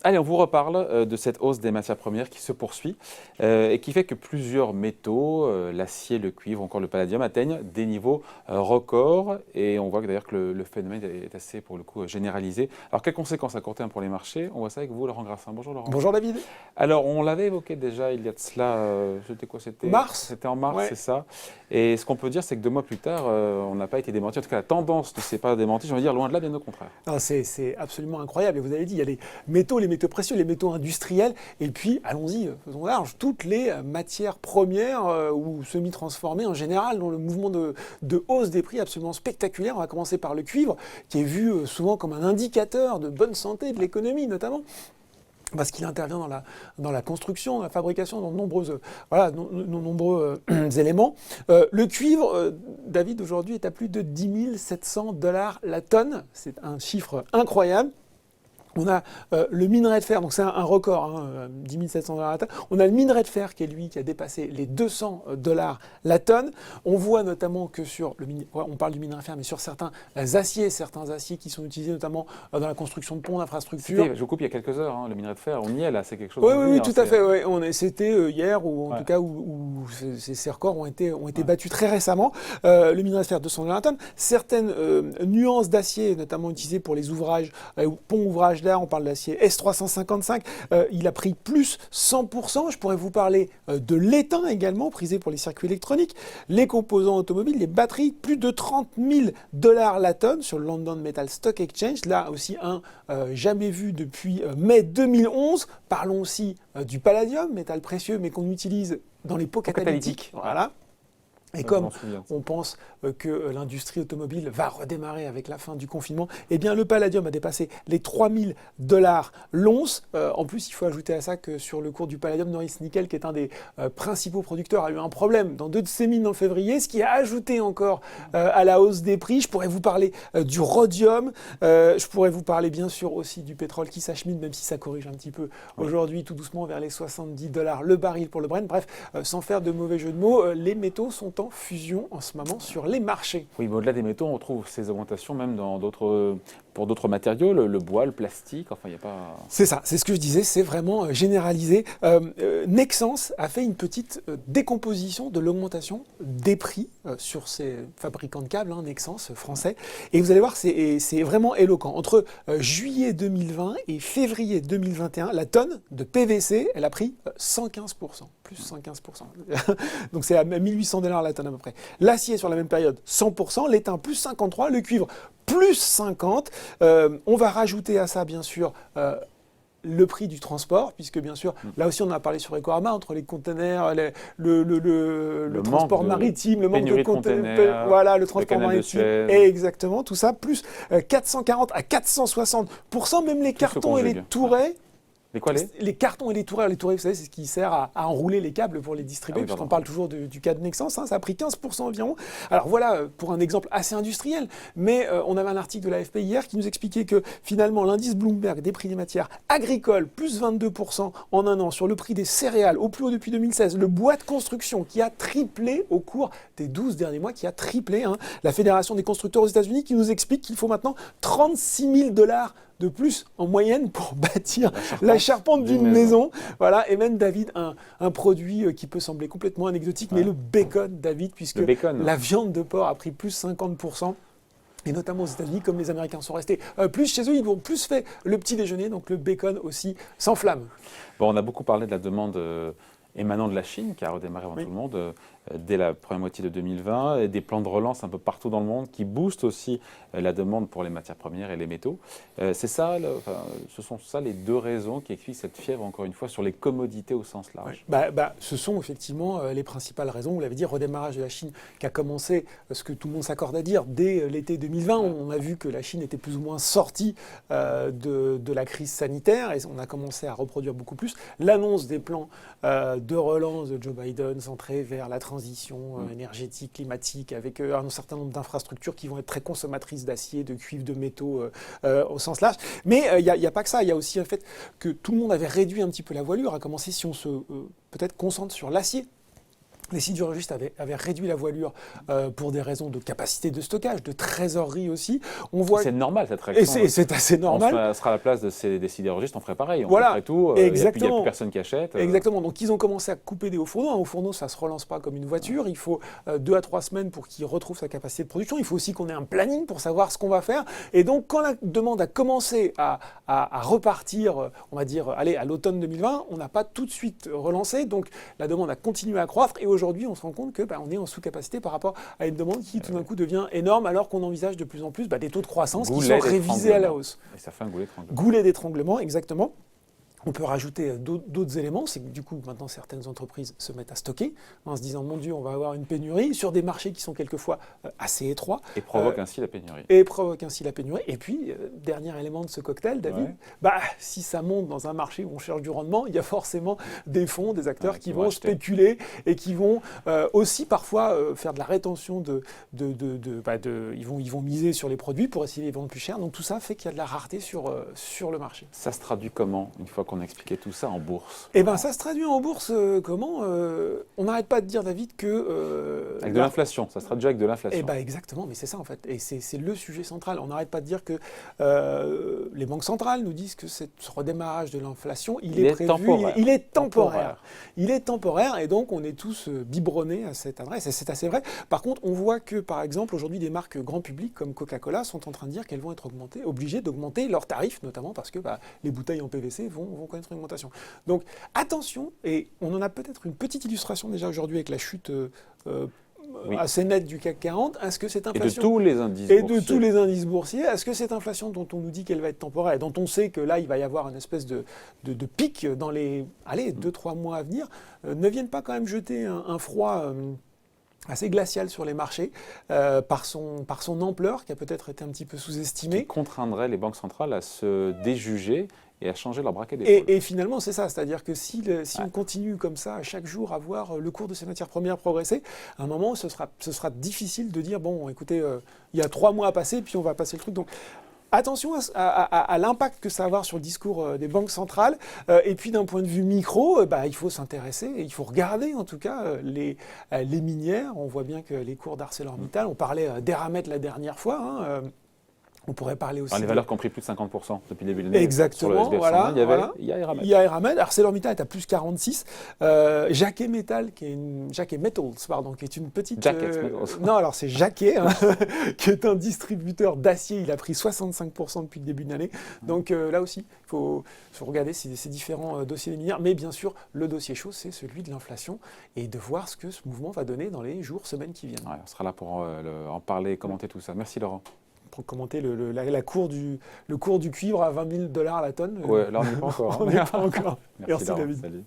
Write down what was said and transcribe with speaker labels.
Speaker 1: Allez, on vous reparle de cette hausse des matières premières qui se poursuit et qui fait que plusieurs métaux, l'acier, le cuivre, encore le palladium, atteignent des niveaux records. Et on voit que d'ailleurs que le phénomène est assez, pour le coup, généralisé. Alors, quelles conséquences à court terme pour les marchés? On voit ça avec vous, Laurent Grassin. Bonjour, Laurent.
Speaker 2: Bonjour David.
Speaker 1: Alors, on l'avait évoqué déjà il y a de cela, c'était quoi?
Speaker 2: Mars.
Speaker 1: C'était en mars,
Speaker 2: Ouais.
Speaker 1: c'est ça. Et ce qu'on peut dire, c'est que 2 mois plus tard, on n'a pas été démenti. En tout cas, la tendance ne s'est pas démentie. Je veux dire, loin de là, bien au contraire.
Speaker 2: Non, c'est absolument incroyable. Et vous avez dit, il y a les métaux précieux, les métaux industriels, et puis, allons-y, faisons large, toutes les matières premières ou semi-transformées en général, dans le mouvement de hausse des prix absolument spectaculaire. On va commencer par le cuivre, qui est vu souvent comme un indicateur de bonne santé de l'économie, notamment. Parce qu'il intervient dans la construction, dans la fabrication, dans de nombreux éléments. Le cuivre, David, aujourd'hui, est à plus de 10 700 $ la tonne. C'est un chiffre incroyable. On a le minerai de fer, donc c'est un record, 10 700 $ la tonne. On a le minerai de fer qui est lui qui a dépassé les 200 $ la tonne. On voit notamment que on parle du minerai de fer, mais sur certains aciers qui sont utilisés notamment dans la construction de ponts, d'infrastructures.
Speaker 1: Je vous coupe il y a quelques heures, le minerai de fer, on y est là, c'est quelque chose.
Speaker 2: Oui, tout à fait. Ouais. C'était hier, ou en tout cas où ces records ont été battus très récemment. Le minerai de fer, 200 $ la tonne. Certaines nuances d'acier, notamment utilisées pour les ouvrages, ponts, ouvrages d'art, on parle de l'acier S355, il a pris plus 100%. Je pourrais vous parler de l'étain également, prisé pour les circuits électroniques. Les composants automobiles, les batteries, plus de 30 000 $ la tonne sur le London Metal Stock Exchange. Là aussi, jamais vu depuis mai 2011. Parlons aussi du palladium, métal précieux, mais qu'on utilise dans les pots catalytiques. Voilà. Et comme on pense que l'industrie automobile va redémarrer avec la fin du confinement, eh bien le palladium a dépassé les 3 000 $ l'once. En plus, il faut ajouter à ça que sur le cours du palladium, Norilsk Nickel, qui est un des principaux producteurs, a eu un problème dans 2 de ses mines en février, ce qui a ajouté encore à la hausse des prix. Je pourrais vous parler du rhodium, je pourrais vous parler bien sûr aussi du pétrole qui s'achemine, même si ça corrige un petit peu aujourd'hui, tout doucement vers les 70 $ le baril pour le Brent. Bref, sans faire de mauvais jeu de mots, les métaux sont en fusion en ce moment sur les marchés.
Speaker 1: Oui, mais au-delà des métaux, on retrouve ces augmentations même pour d'autres matériaux, le bois, le plastique, enfin il n'y a pas...
Speaker 2: C'est ça, c'est ce que je disais, c'est vraiment généralisé. Nexans a fait une petite décomposition de l'augmentation des prix sur ces fabricants de câbles, Nexans français, et vous allez voir, c'est vraiment éloquent. Entre juillet 2020 et février 2021, la tonne de PVC, elle a pris 115%, plus 115%. Donc c'est à 1800 $ la tonne à peu près. L'acier sur la même période, 100%, l'étain plus 53%, le cuivre plus 50%. On va rajouter à ça, bien sûr, le prix du transport, puisque bien sûr, là aussi on en a parlé sur Ecorama, entre les containers, le transport maritime, le manque de containers, voilà, le transport maritime, exactement, tout ça, plus 440 à 460%, même les cartons et les tourets. Les cartons et les tourets, vous savez, c'est ce qui sert à enrouler les câbles pour les distribuer, puisqu'on parle toujours du cas de Nexans, ça a pris 15% environ. Alors voilà, pour un exemple assez industriel, mais on avait un article de l'AFP hier qui nous expliquait que finalement l'indice Bloomberg des prix des matières agricoles, plus 22% en un an, sur le prix des céréales, au plus haut depuis 2016, le bois de construction qui a triplé au cours des 12 derniers mois, qui a triplé, la Fédération des constructeurs aux États-Unis qui nous explique qu'il faut maintenant 36 000 $ de plus en moyenne pour bâtir la charpente d'une maison. Voilà, et même David, un produit qui peut sembler complètement anecdotique, mais le bacon, David, puisque la viande de porc a pris plus 50%. Et notamment aux États-Unis, comme les Américains sont restés plus chez eux, ils ont plus fait le petit déjeuner, donc le bacon aussi s'enflamme.
Speaker 1: Bon, on a beaucoup parlé de la demande émanant de la Chine, qui a redémarré avant tout le monde dès la première moitié de 2020, et des plans de relance un peu partout dans le monde qui boostent aussi la demande pour les matières premières et les métaux. Ce sont ça les 2 raisons qui expliquent cette fièvre, encore une fois, sur les commodités au sens large.
Speaker 2: Ce sont effectivement les principales raisons. Vous l'avez dit, redémarrage de la Chine qui a commencé, ce que tout le monde s'accorde à dire, dès l'été 2020. On a vu que la Chine était plus ou moins sortie de la crise sanitaire et on a commencé à reproduire beaucoup plus. L'annonce des plans de relance de Joe Biden centrés vers la transition énergétique, climatique, avec un certain nombre d'infrastructures qui vont être très consommatrices d'acier, de cuivre, de métaux au sens large. Mais il n'y a pas que ça, il y a aussi le fait que tout le monde avait réduit un petit peu la voilure, à commencer si on se peut-être concentre sur l'acier. Les sidérurgistes avaient réduit la voilure pour des raisons de capacité de stockage, de trésorerie aussi. On voit
Speaker 1: c'est normal cette réaction.
Speaker 2: et c'est assez normal.
Speaker 1: On sera à la place des sidérurgistes, on ferait pareil. On
Speaker 2: Voilà,
Speaker 1: ferait tout. Il n'y a
Speaker 2: exactement.
Speaker 1: plus personne qui achète.
Speaker 2: Exactement. Donc ils ont commencé à couper des hauts fourneaux. Un haut fourneau, ça se relance pas comme une voiture. Il faut 2 à 3 semaines pour qu'il retrouve sa capacité de production. Il faut aussi qu'on ait un planning pour savoir ce qu'on va faire. Et donc quand la demande a commencé à repartir, on va dire, allez, à l'automne 2020, on n'a pas tout de suite relancé. Donc la demande a continué à croître. Et aujourd'hui, on se rend compte que on est en sous-capacité par rapport à une demande qui tout d'un coup devient énorme, alors qu'on envisage de plus en plus des taux de croissance qui sont révisés à la hausse.
Speaker 1: Et ça fait un goulet d'étranglement.
Speaker 2: Goulet d'étranglement, exactement. On peut rajouter d'autres éléments, c'est que du coup maintenant certaines entreprises se mettent à stocker en se disant mon Dieu, on va avoir une pénurie sur des marchés qui sont quelquefois assez étroits.
Speaker 1: Et provoque ainsi la pénurie.
Speaker 2: Et puis, dernier élément de ce cocktail, David, si ça monte dans un marché où on cherche du rendement, il y a forcément des fonds, des acteurs qui vont spéculer et qui vont aussi parfois faire de la rétention ils vont miser sur les produits pour essayer de les vendre plus cher. Donc tout ça fait qu'il y a de la rareté sur le marché.
Speaker 1: Ça se traduit comment, une fois qu'on a expliqué tout ça, en bourse?
Speaker 2: Ça se traduit en bourse comment on n'arrête pas de dire, David, que...
Speaker 1: avec de l'inflation, ça se traduit avec de l'inflation.
Speaker 2: Exactement, mais c'est ça en fait. Et c'est le sujet central. On n'arrête pas de dire que les banques centrales nous disent que ce redémarrage de l'inflation, il est prévu,
Speaker 1: temporaire.
Speaker 2: Il est temporaire. Il est temporaire et donc on est tous biberonnés à cette adresse. Et c'est assez vrai. Par contre, on voit que, par exemple, aujourd'hui, des marques grand public comme Coca-Cola sont en train de dire qu'elles vont être obligées d'augmenter leurs tarifs, notamment parce que les bouteilles en PVC vont connaître une augmentation. Donc attention, et on en a peut-être une petite illustration déjà aujourd'hui avec la chute assez nette du CAC 40. Est-ce que cette inflation...
Speaker 1: Et de tous les indices boursiers.
Speaker 2: Et de tous les indices boursiers. Est-ce que cette inflation dont on nous dit qu'elle va être temporaire et dont on sait que là, il va y avoir une espèce de pic dans les 2-3 mois à venir, ne viennent pas quand même jeter un froid... assez glacial sur les marchés, par son ampleur, qui a peut-être été un petit peu sous-estimée.
Speaker 1: Qui contraindrait les banques centrales à se déjuger et à changer leur braquet d'épaule.
Speaker 2: Et finalement, c'est ça. C'est-à-dire que si on continue comme ça, chaque jour, à voir le cours de ces matières premières progresser, à un moment, ce sera difficile de dire, bon, écoutez, il y a 3 mois à passer, puis on va passer le truc. Donc, attention à l'impact que ça va avoir sur le discours des banques centrales. Et puis d'un point de vue micro, il faut s'intéresser, et il faut regarder en tout cas les minières. On voit bien que les cours d'ArcelorMittal, on parlait d'Eramet la dernière fois. On pourrait parler aussi.
Speaker 1: Les valeurs qui ont pris plus de 50% depuis le début de l'année.
Speaker 2: Exactement.
Speaker 1: Sur le SBF 120, il y a Eramet.
Speaker 2: Il y a Eramet. ArcelorMittal est à plus 46. Jacquet Metals, qui est une petite. Non, alors c'est Jacquet, qui est un distributeur d'acier. Il a pris 65% depuis le début de l'année. Donc là aussi, il faut regarder ces différents dossiers des minières. Mais bien sûr, le dossier chaud, c'est celui de l'inflation et de voir ce que ce mouvement va donner dans les jours, semaines qui viennent.
Speaker 1: Ouais, on sera là pour en parler et commenter tout ça. Merci Laurent.
Speaker 2: Pour commenter le cours du cuivre à $20 000 la tonne.
Speaker 1: Ouais, là on n'y est pas encore.
Speaker 2: On n'y est pas encore.
Speaker 1: Merci Laurent,
Speaker 2: David.
Speaker 1: Salut.